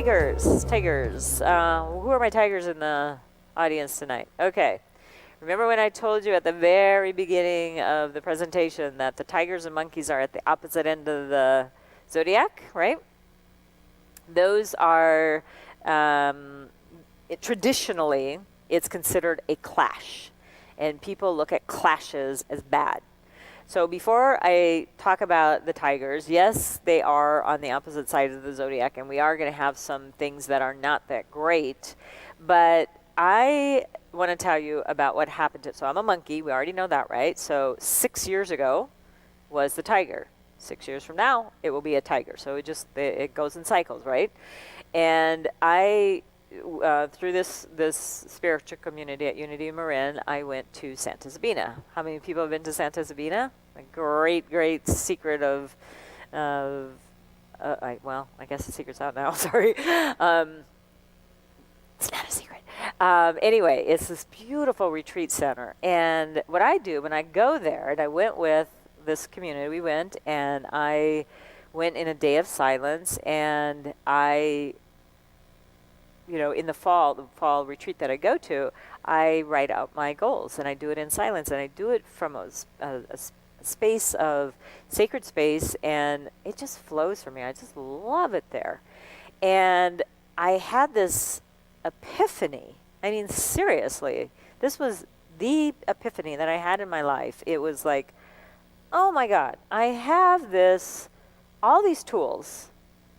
tigers. Tigers. Who are my tigers in the audience tonight? Okay. Remember when I told you at the very beginning of the presentation that the tigers and monkeys are at the opposite end of the zodiac, right? Those are, traditionally, it's considered a clash. And people look at clashes as bad. So before I talk about the tigers, yes, they are on the opposite side of the zodiac, and we are going to have some things that are not that great. But I want to tell you about what happened so I'm a monkey. We already know that, right? So 6 years ago was the tiger. 6 years from now, it will be a tiger. So it goes in cycles, right? And I, through this spiritual community at Unity Marin, I went to Santa Sabina. How many people have been to Santa Sabina? A great secret of, well, I guess the secret's out now. Sorry. It's not a secret. Anyway, it's this beautiful retreat center. And what I do when I go there, and I went with this community, we went, and I went in a day of silence, and I, in the fall retreat that I go to, I write out my goals, and I do it in silence, and I do it from a space of sacred space, and it just flows for me. I just love it there. And I had this epiphany. I mean, seriously, this was the epiphany that I had in my life. It was like, oh my God, I have all these tools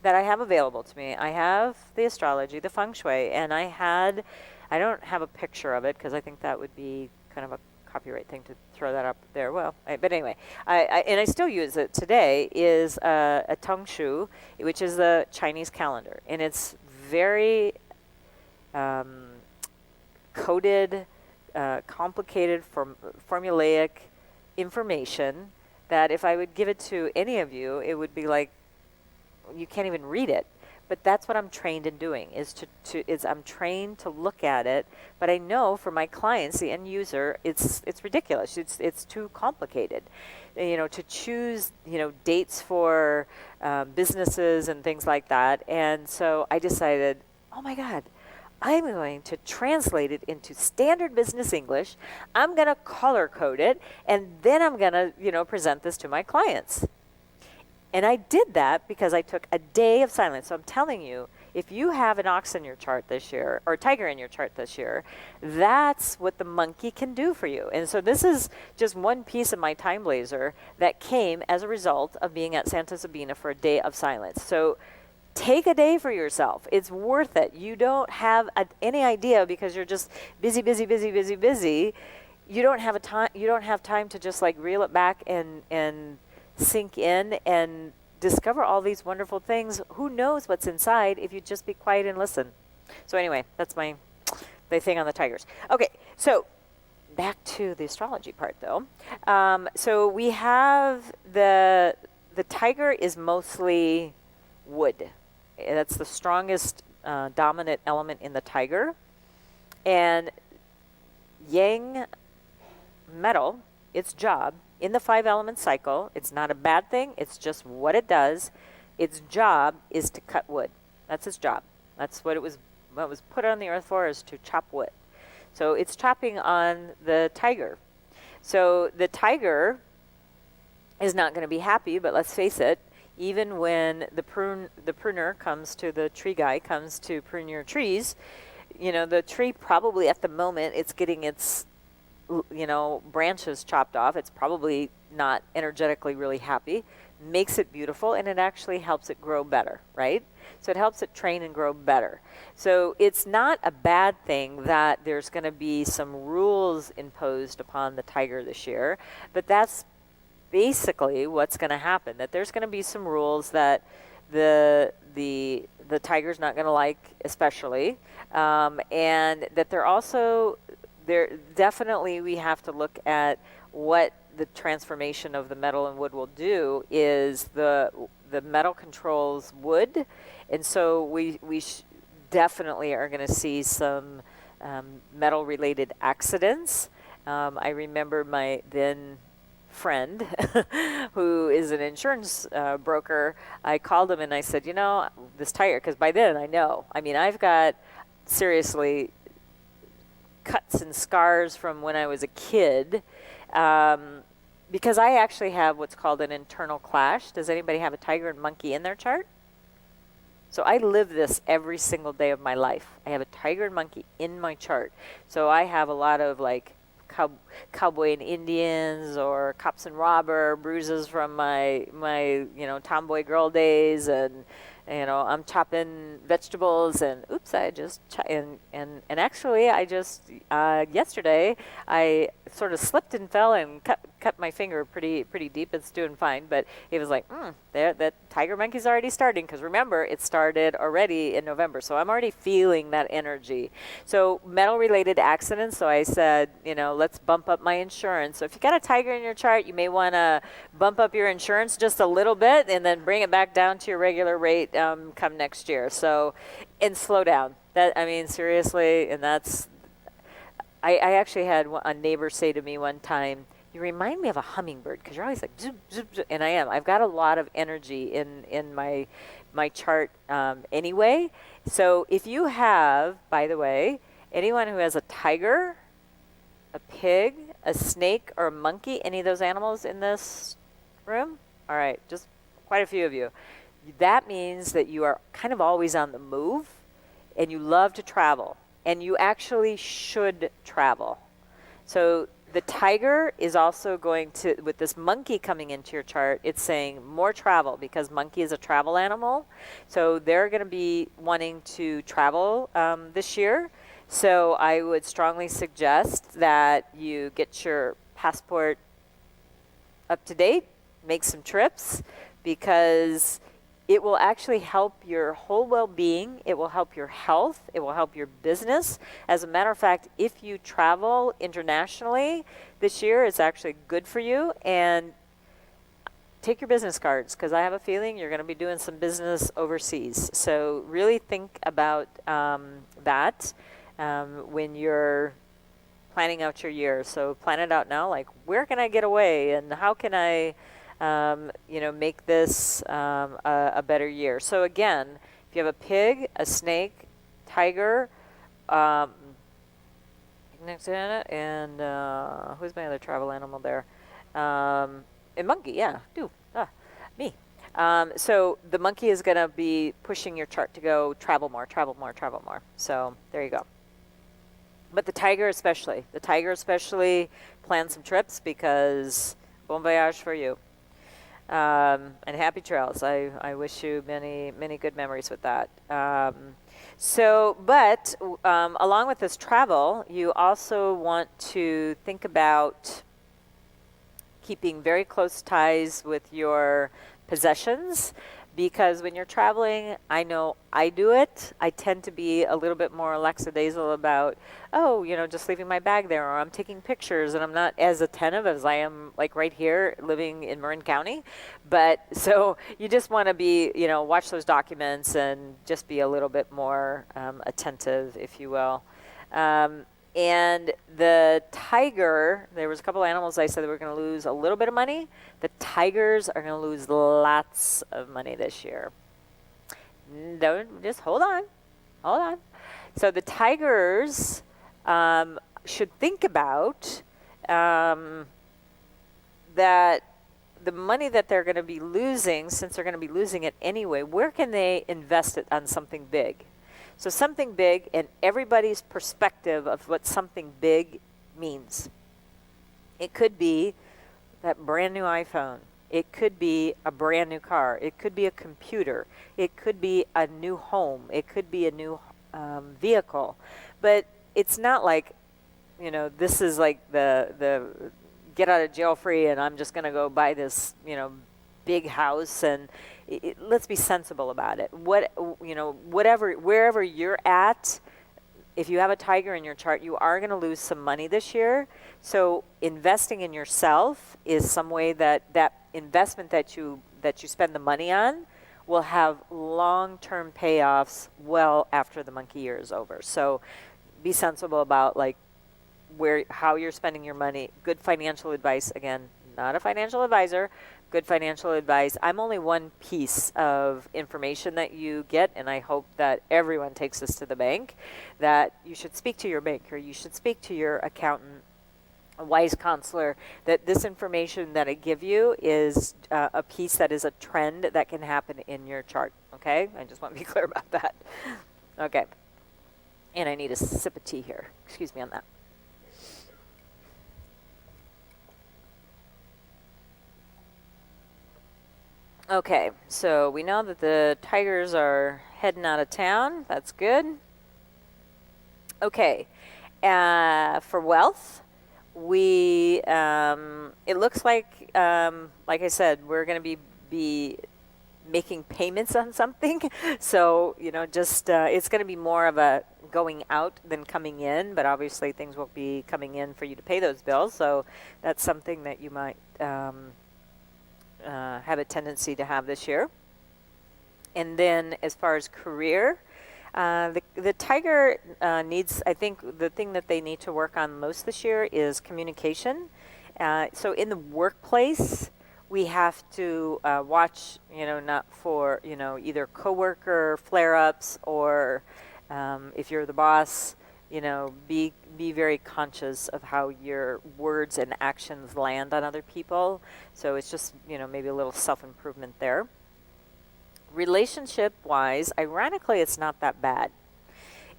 that I have available to me. I have the astrology, the Feng Shui, and I don't have a picture of it because I think that would be kind of a copyright thing to throw that up there. Well, but anyway, I still use it today, is a Tong Shu, which is the Chinese calendar. And it's very coded, complicated, formulaic information that if I would give it to any of you, it would be like, you can't even read it. But that's what I'm trained in doing, is I'm trained to look at it. But I know for my clients, the end user, it's ridiculous. It's too complicated, to choose, dates for businesses and things like that. And so I decided, oh my God, I'm going to translate it into standard business English. I'm going to color code it, and then I'm going to, present this to my clients. And I did that because I took a day of silence. So I'm telling you, if you have an ox in your chart this year, or a tiger in your chart this year, that's what the monkey can do for you. And so this is just one piece of my time blazer that came as a result of being at Santa Sabina for a day of silence. So take a day for yourself. It's worth it. You don't have any idea, because you're just busy. You don't have time to just like reel it back and sink in and discover all these wonderful things. Who knows what's inside if you just be quiet and listen. So anyway, that's the thing on the tigers. Okay, so back to the astrology part though. So we have the tiger is mostly wood. That's the strongest dominant element in the tiger. And yang metal, its job in the 5-element cycle, it's not a bad thing, it's just what it does. Its job is to cut wood. That's its job. That's what it was put on the earth for, is to chop wood. So it's chopping on the tiger. So the tiger is not going to be happy, but let's face it, even when the pruner comes to the tree guy, comes to prune your trees, the tree probably at the moment it's getting its branches chopped off, it's probably not energetically really happy, makes it beautiful, and it actually helps it grow better, right? So it helps it train and grow better. So it's not a bad thing that there's going to be some rules imposed upon the tiger this year, but that's basically what's going to happen, that there's going to be some rules that the tiger's not going to like, especially, and that definitely we have to look at what the transformation of the metal and wood will do. Is the metal controls wood, and so we definitely are going to see some metal related accidents. I remember my then friend who is an insurance broker, I called him and I said, this tiger, because by then I know. I mean, I've got seriously cuts and scars from when I was a kid, because I actually have what's called an internal clash. Does anybody have a tiger and monkey in their chart? So I live this every single day of my life. I have a tiger and monkey in my chart. So I have a lot of like cowboy and Indians or cops and robber bruises from my tomboy girl days, and I'm chopping vegetables, and oops, I just and actually I just yesterday I sort of slipped and fell and cut my finger pretty deep. It's doing fine, but it was like that tiger monkey's already starting, because remember, it started already in November, so I'm already feeling that energy. So metal related accidents, so I said, let's bump up my insurance. So if you got a tiger in your chart, you may want to bump up your insurance just a little bit and then bring it back down to your regular rate come next year. So, and slow down. Seriously, and that's, I actually had a neighbor say to me one time, you remind me of a hummingbird, because you're always like zoop, zoop, zoop, and I am. I've got a lot of energy in my chart anyway. So if you have, by the way, anyone who has a tiger, a pig, a snake, or a monkey, any of those animals in this room? All right, just quite a few of you. That means that you are kind of always on the move, and you love to travel, and you actually should travel. So the tiger is also going to, with this monkey coming into your chart, it's saying more travel, because monkey is a travel animal. So they're going to be wanting to travel this year. So I would strongly suggest that you get your passport up to date, make some trips, because it will actually help your whole well-being. It will help your health. It will help your business. As a matter of fact, if you travel internationally this year, it's actually good for you. And take your business cards, because I have a feeling you're going to be doing some business overseas. So really think about that when you're planning out your year. So plan it out now, like, where can I get away, and how can I make this a better year. So again, if you have a pig, a snake, tiger, and who's my other travel animal there? And monkey, yeah, me. So the monkey is going to be pushing your chart to go travel more, travel more, travel more. So there you go. But the tiger especially, plan some trips, because bon voyage for you. And happy trails. I wish you many good memories with that. But along with this travel, you also want to think about keeping very close ties with your possessions, because when you're traveling, I know I do it. I tend to be a little bit more lackadaisical about, just leaving my bag there, or I'm taking pictures, and I'm not as attentive as I am like right here living in Marin County. But so you just want to be, watch those documents and just be a little bit more attentive, if you will. And the tiger, there was a couple animals I said that were going to lose a little bit of money. The tigers are going to lose lots of money this year. Don't, just hold on. So the tigers should think about that the money that they're going to be losing, since they're going to be losing it anyway, where can they invest it on something big? So something big, and everybody's perspective of what something big means. It could be that brand new iPhone. It could be a brand new car. It could be a computer. It could be a new home. It could be a new vehicle. But it's not like, this is like the get out of jail free, and I'm just going to go buy this, big house. And let's be sensible about it. Wherever you're at, if you have a tiger in your chart, you are going to lose some money this year. So investing in yourself is some way that investment that you spend the money on will have long-term payoffs well after the monkey year is over. So be sensible about how you're spending your money. Good financial advice, again, not a financial advisor, good financial advice. I'm only one piece of information that you get, and I hope that everyone takes this to the bank, that you should speak to your banker, you should speak to your accountant, a wise counselor, that this information that I give you is a piece that is a trend that can happen in your chart. Okay? I just want to be clear about that. Okay. And I need a sip of tea here. Excuse me on that. Okay, so we know that the tigers are heading out of town. That's good. Okay, for wealth, it looks like I said, we're going to be making payments on something. So, just it's going to be more of a going out than coming in, but obviously things will be coming in for you to pay those bills. So that's something that you might have a tendency to have this year. And then as far as career, the tiger needs, I think the thing that they need to work on most this year is communication. So in the workplace, we have to watch, not for, either coworker flare-ups or if you're the boss, be very conscious of how your words and actions land on other people. So it's just, maybe a little self-improvement there. Relationship-wise, ironically, it's not that bad.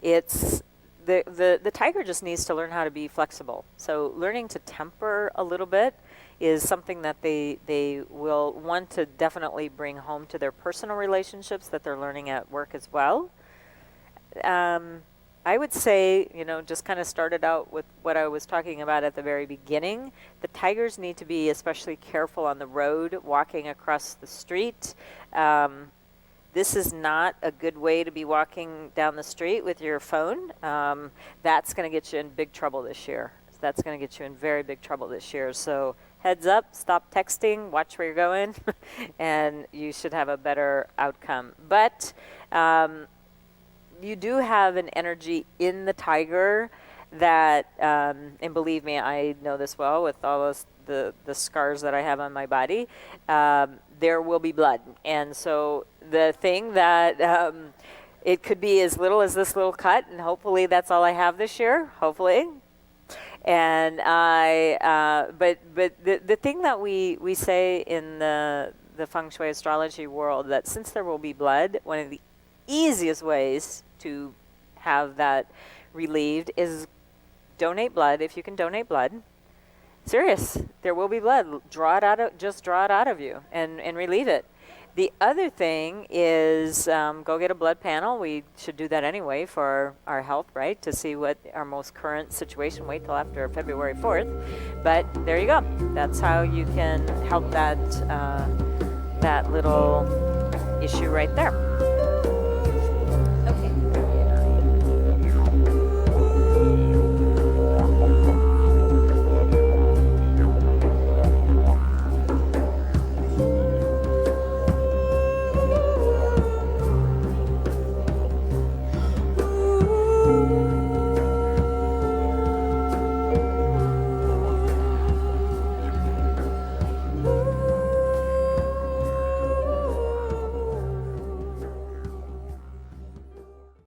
It's the tiger just needs to learn how to be flexible. So learning to temper a little bit is something that they will want to definitely bring home to their personal relationships that they're learning at work as well. I would say, just kind of started out with what I was talking about at the very beginning. The tigers need to be especially careful on the road, walking across the street. This is not a good way to be walking down the street with your phone. That's going to get you in big trouble this year. That's going to get you in very big trouble this year. So heads up, stop texting, watch where you're going, and you should have a better outcome. But you do have an energy in the tiger that, and believe me, I know this well with all the scars that I have on my body, there will be blood. And so the thing that it could be as little as this little cut, and hopefully that's all I have this year, hopefully. And but the thing that we say in the Feng Shui astrology world, that since there will be blood, one of the easiest ways to have that relieved is donate blood. If you can donate blood, serious, there will be blood. Just draw it out of you and relieve it. The other thing is go get a blood panel. We should do that anyway for our health, right? To see what our most current situation. Wait till after February 4th. But there you go. That's how you can help that little issue right there.